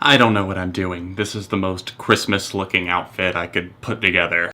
I don't know what I'm doing. This is the most Christmas looking outfit I could put together.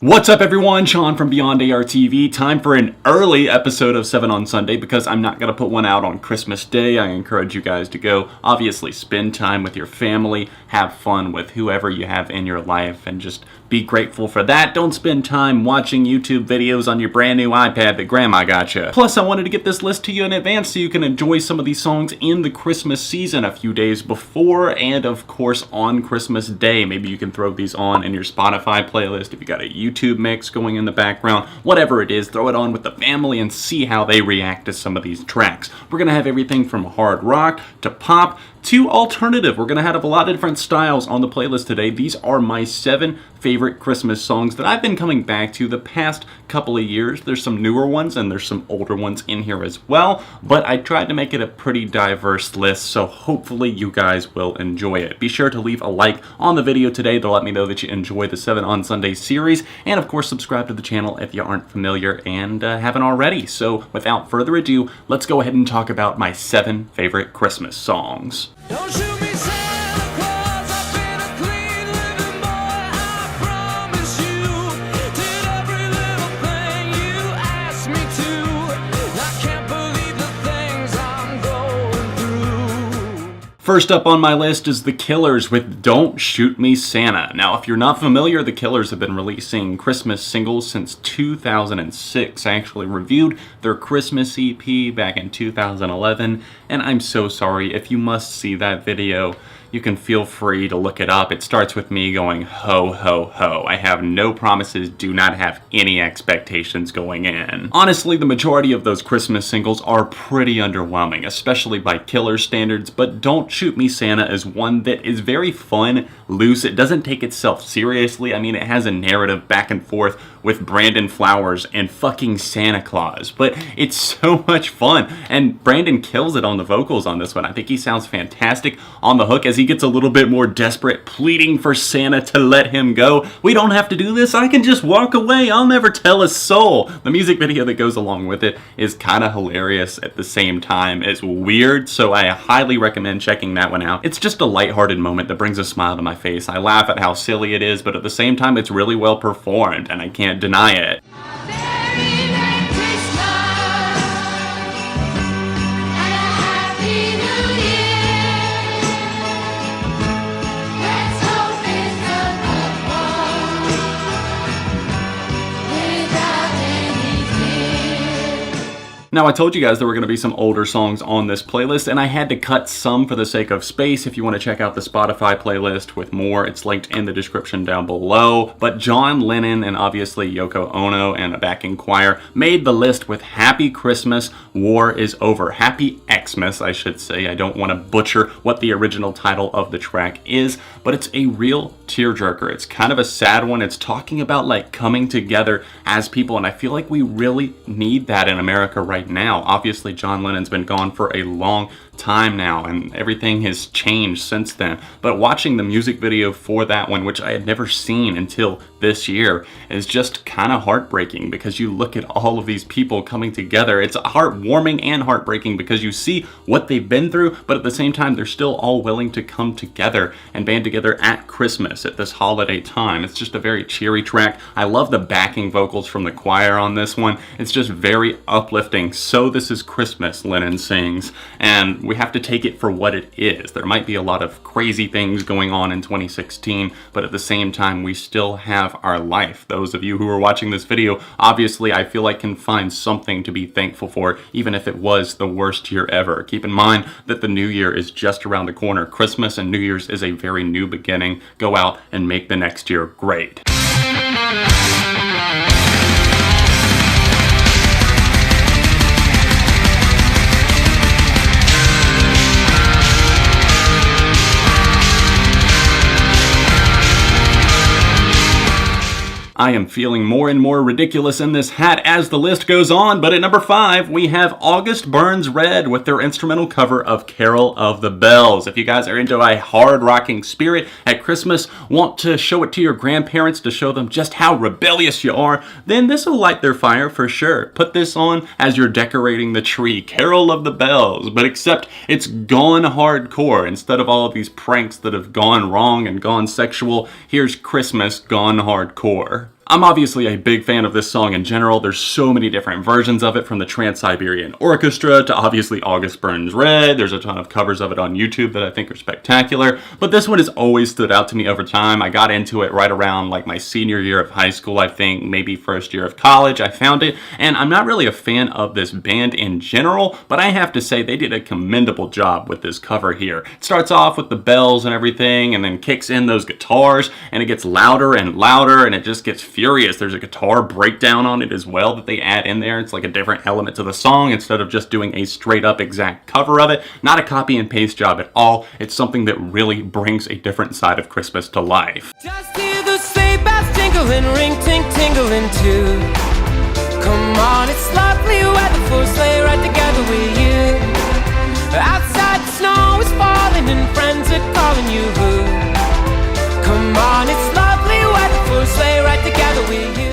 What's up everyone, Sean from Beyond ARTV. Time for an early episode of 7 on Sunday because I'm not going to put one out on Christmas Day. I encourage you guys to go, obviously, spend time with your family, have fun with whoever you have in your life, and just be grateful for that. Don't spend time watching YouTube videos on your brand new iPad that grandma got you. Plus, I wanted to get this list to you in advance so you can enjoy some of these songs in the Christmas season a few days before and, of course, on Christmas Day. Maybe you can throw these on in your Spotify playlist if you got a YouTube mix going in the background. Whatever it is, throw it on with the family and see how they react to some of these tracks. We're going to have everything from hard rock to pop to alternative. We're going to have a lot of different styles on the playlist today. These are my 7 favorite Christmas songs that I've been coming back to the past couple of years. There's some newer ones and there's some older ones in here as well, but I tried to make it a pretty diverse list, so hopefully you guys will enjoy it. Be sure to leave a like on the video today to let me know that you enjoy the 7 on Sunday series, and of course subscribe to the channel if you aren't familiar and haven't already. So without further ado, let's go ahead and talk about my 7 favorite Christmas songs. Don't shoot me, Santa Claus, I've been a clean living boy, I promise you. Did every little thing you asked me to. I can't believe the things I'm going through. First up on my list is The Killers with Don't Shoot Me, Santa. Now, if you're not familiar, The Killers have been releasing Christmas singles since 2006. I actually reviewed their Christmas EP back in 2011, and I'm so sorry. If you must see that video, you can feel free to look it up. It starts with me going, ho, ho, ho. I have no promises, do not have any expectations going in. Honestly, the majority of those Christmas singles are pretty underwhelming, especially by Killer standards, but Don't Shoot Me, Santa is one that is very fun, loose. It doesn't take itself seriously. I mean, it has a narrative back and forth with Brandon Flowers and fucking Santa Claus, but it's so much fun, and Brandon kills it on the vocals on this one. I think he sounds fantastic on the hook as he gets a little bit more desperate, pleading for Santa to let him go. We don't have to do this, I can just walk away, I'll never tell a soul. The music video that goes along with it is kind of hilarious at the same time as weird, so I highly recommend checking that one out. It's just a lighthearted moment that brings a smile to my face. I laugh at how silly it is, but at the same time it's really well performed, and I can't deny it. Now, I told you guys there were going to be some older songs on this playlist, and I had to cut some for the sake of space. If you want to check out the Spotify playlist with more, it's linked in the description down below. But John Lennon and obviously Yoko Ono and a backing choir made the list with Happy Christmas, War is Over. Happy Xmas, I should say. I don't want to butcher what the original title of the track is, but it's a real tearjerker. It's kind of a sad one. It's talking about like coming together as people, and I feel like we really need that in America right now. Obviously, John Lennon's been gone for a long time now, and everything has changed since then. But watching the music video for that one, which I had never seen until this year, is just kind of heartbreaking because you look at all of these people coming together. It's heartwarming and heartbreaking because you see what they've been through, but at the same time, they're still all willing to come together and band together at Christmas at this holiday time. It's just a very cheery track. I love the backing vocals from the choir on this one. It's just very uplifting. So this is Christmas, Lennon sings, and we have to take it for what it is. There might be a lot of crazy things going on in 2016, but at the same time, we still have our life. Those of you who are watching this video, obviously, I feel like can find something to be thankful for, even if it was the worst year ever. Keep in mind that the new year is just around the corner. Christmas and New Year's is a very new beginning. Go out and make the next year great. I am feeling more and more ridiculous in this hat as the list goes on, but at number 5, we have August Burns Red with their instrumental cover of Carol of the Bells. If you guys are into a hard rocking spirit at Christmas, want to show it to your grandparents to show them just how rebellious you are, then this will light their fire for sure. Put this on as you're decorating the tree. Carol of the Bells, but except it's gone hardcore. Instead of all of these pranks that have gone wrong and gone sexual, here's Christmas gone hardcore. I'm obviously a big fan of this song in general. There's so many different versions of it, from the Trans-Siberian Orchestra to obviously August Burns Red. There's a ton of covers of it on YouTube that I think are spectacular, but this one has always stood out to me over time. I got into it right around like my senior year of high school, I think, maybe first year of college. I found it, and I'm not really a fan of this band in general, but I have to say they did a commendable job with this cover here. It starts off with the bells and everything, and then kicks in those guitars, and it gets louder and louder, and it just gets furious. There's a guitar breakdown on it as well that they add in there. It's like a different element to the song instead of just doing a straight up exact cover of it. Not a copy and paste job at all. It's something that really brings a different side of Christmas to life. Just hear the sleigh bells tingling, ring ting tingling too. Come on, it's lovely weather for a sleigh ride together with you. Outside the snow is falling and friends are calling you. Come on, it's lovely weather for a sleigh ride together with you.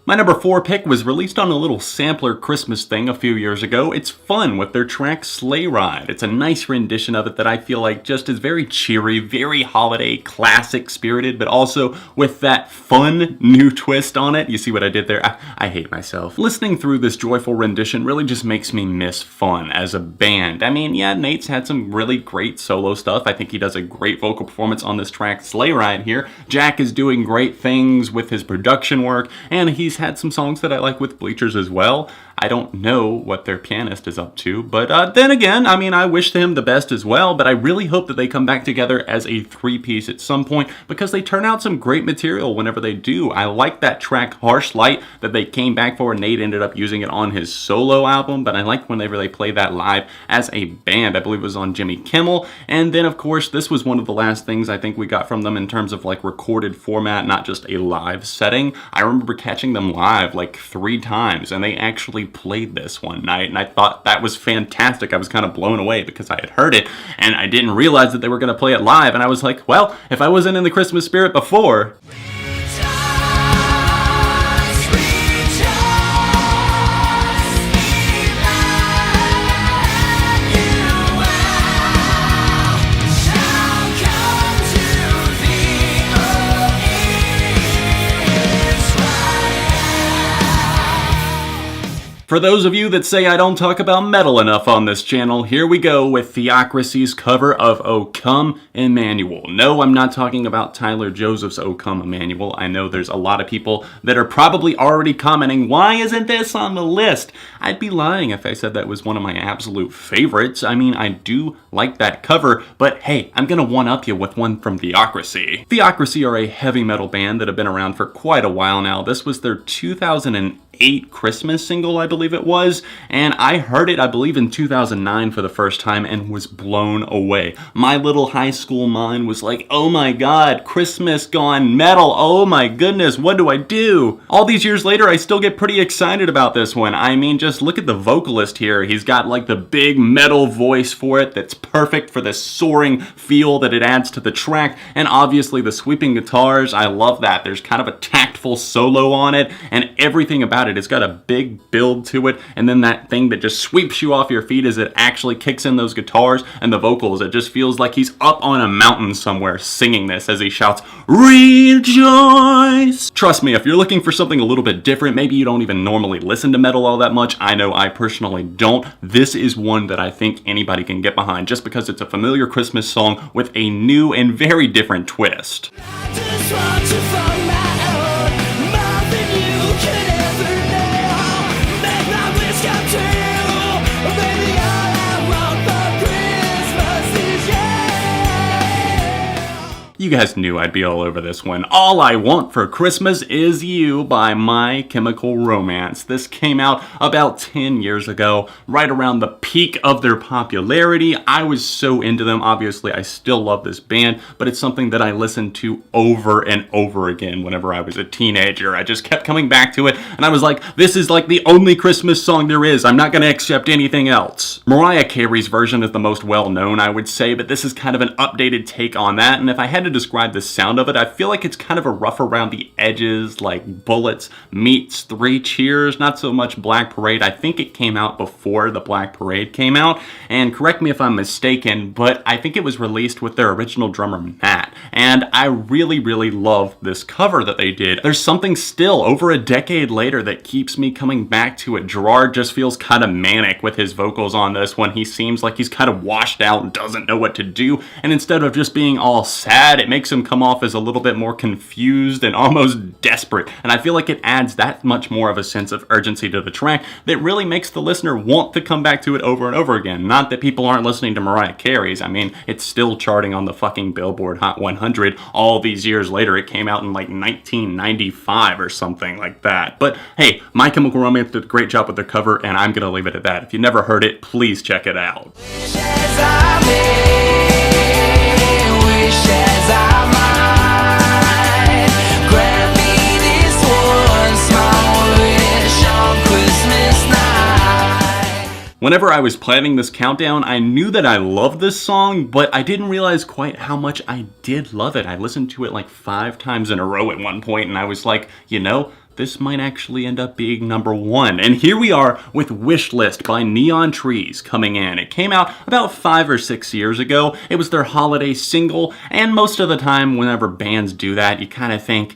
My number 4 pick was released on a little sampler Christmas thing a few years ago. It's fun with their track Sleigh Ride. It's a nice rendition of it that I feel like just is very cheery, very holiday, classic spirited, but also with that fun new twist on it. You see what I did there? I hate myself. Listening through this joyful rendition really just makes me miss fun as a band. I mean, yeah, Nate's had some really great solo stuff. I think he does a great vocal performance on this track Sleigh Ride here. Jack is doing great things with his production work, and he's had some songs that I like with Bleachers as well. I don't know what their pianist is up to, but then again, I mean, I wish him the best as well, but I really hope that they come back together as a 3-piece at some point, because they turn out some great material whenever they do. I like that track Harsh Light that they came back for. Nate ended up using it on his solo album, but I like whenever they play that live as a band. I believe it was on Jimmy Kimmel, and then of course this was one of the last things I think we got from them in terms of like recorded format, not just a live setting. I remember catching them live like 3 times, and they actually played this one night, and I thought that was fantastic. I was kind of blown away because I had heard it and I didn't realize that they were going to play it live, and I was like, well, if I wasn't in the Christmas spirit before. For those of you that say I don't talk about metal enough on this channel, here we go with THEOCRACY's cover of O Come Emmanuel. No, I'm not talking about Tyler Joseph's O Come Emmanuel. I know there's a lot of people that are probably already commenting, why isn't this on the list? I'd be lying if I said that was one of my absolute favorites. I mean, I do like that cover, but hey, I'm gonna one-up you with one from THEOCRACY. THEOCRACY are a heavy metal band that have been around for quite a while now. This was their 2008 Christmas single, I believe it was, and I heard it, I believe, in 2009 for the first time and was blown away. My little high school mind was like, oh my god, Christmas gone metal, oh my goodness, what do I do? All these years later, I still get pretty excited about this one. I mean, just look at the vocalist here. He's got like the big metal voice for it that's perfect for the soaring feel that it adds to the track, and obviously the sweeping guitars, I love that. There's kind of a tactful solo on it, and everything about it. It's got a big build to it, and then that thing that just sweeps you off your feet as it actually kicks in those guitars and the vocals. It just feels like he's up on a mountain somewhere singing this as he shouts, "Rejoice!" Trust me, if you're looking for something a little bit different, maybe you don't even normally listen to metal all that much. I know I personally don't. This is one that I think anybody can get behind just because it's a familiar Christmas song with a new and very different twist. I just want you for my own, more than you could ever know. Make my wish come true, baby. All I want for Christmas is you. You guys knew I'd be all over this one. All I Want for Christmas Is You by My Chemical Romance. This came out about 10 years ago, right around the peak of their popularity. I was so into them. Obviously, I still love this band, but it's something that I listened to over and over again whenever I was a teenager. I just kept coming back to it, and I was like, this is like the only Christmas song there is. I'm not going to accept anything else. Mariah Carey's version is the most well-known, I would say, but this is kind of an updated take on that, and if I had to describe the sound of it, I feel like it's kind of a rough around the edges, like Bullets meets Three Cheers, not so much Black Parade. I think it came out before the Black Parade came out, and correct me if I'm mistaken, but I think it was released with their original drummer, Matt, and I really, really love this cover that they did. There's something still over a decade later that keeps me coming back to it. Gerard just feels kind of manic with his vocals on this one. He seems like he's kind of washed out and doesn't know what to do, and instead of just being all sad, it makes him come off as a little bit more confused and almost desperate, and I feel like it adds that much more of a sense of urgency to the track that really makes the listener want to come back to it over and over again. Not that people aren't listening to Mariah Carey's. I mean, it's still charting on the fucking Billboard Hot 100 all these years later. It came out in like 1995 or something like that. But hey, My Chemical Romance did a great job with their cover, and I'm gonna leave it at that. If you never heard it, please check it out. Wish as I may, wish as I might, grant me this one small wish on Christmas night. Whenever I was planning this countdown, I knew that I loved this song, but I didn't realize quite how much I did love it. I listened to it like 5 times in a row at one point, and I was like, you know, this might actually end up being #1. And here we are with Wish List by Neon Trees coming in. It came out about 5 or 6 years ago. It was their holiday single, and most of the time whenever bands do that, you kind of think,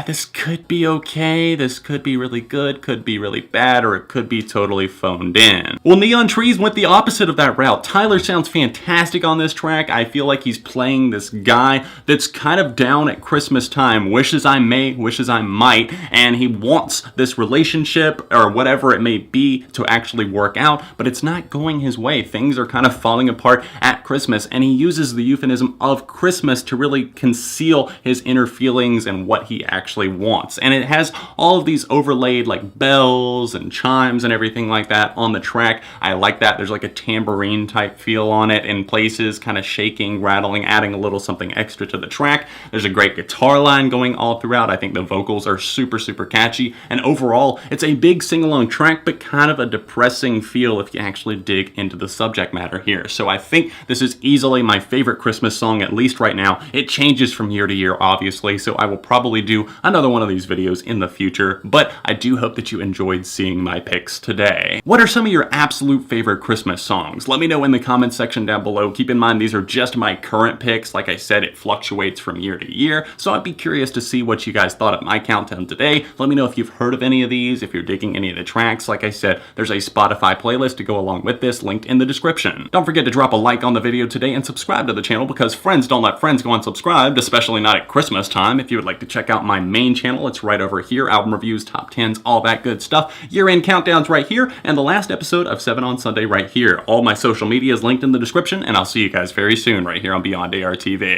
this could be okay, this could be really good, could be really bad, or it could be totally phoned in. Well, Neon Trees went the opposite of that route. Tyler sounds fantastic on this track. I feel like he's playing this guy that's kind of down at Christmas time, wishes I may, wishes I might, and he wants this relationship, or whatever it may be, to actually work out, but it's not going his way. Things are kind of falling apart at Christmas, and he uses the euphemism of Christmas to really conceal his inner feelings and what he actually wants. And it has all of these overlaid like bells and chimes and everything like that on the track. I like that. There's like a tambourine type feel on it in places, kind of shaking, rattling, adding a little something extra to the track. There's a great guitar line going all throughout. I think the vocals are super, super catchy. And overall, it's a big sing-along track, but kind of a depressing feel if you actually dig into the subject matter here. So I think this is easily my favorite Christmas song, at least right now. It changes from year to year, obviously, so I will probably do another one of these videos in the future, but I do hope that you enjoyed seeing my picks today. What are some of your absolute favorite Christmas songs? Let me know in the comments section down below. Keep in mind, these are just my current picks. Like I said, it fluctuates from year to year, so I'd be curious to see what you guys thought of my countdown today. Let me know if you've heard of any of these, if you're digging any of the tracks. Like I said, there's a Spotify playlist to go along with this, linked in the description. Don't forget to drop a like on the video today and subscribe to the channel, because friends don't let friends go unsubscribed, especially not at Christmas time. If you would like to check out my main channel, it's right over here. Album reviews, top 10s, all that good stuff. Year-end countdowns right here, and the last episode of 7 on Sunday right here. All my social media is linked in the description, and I'll see you guys very soon right here on Beyond ARTV.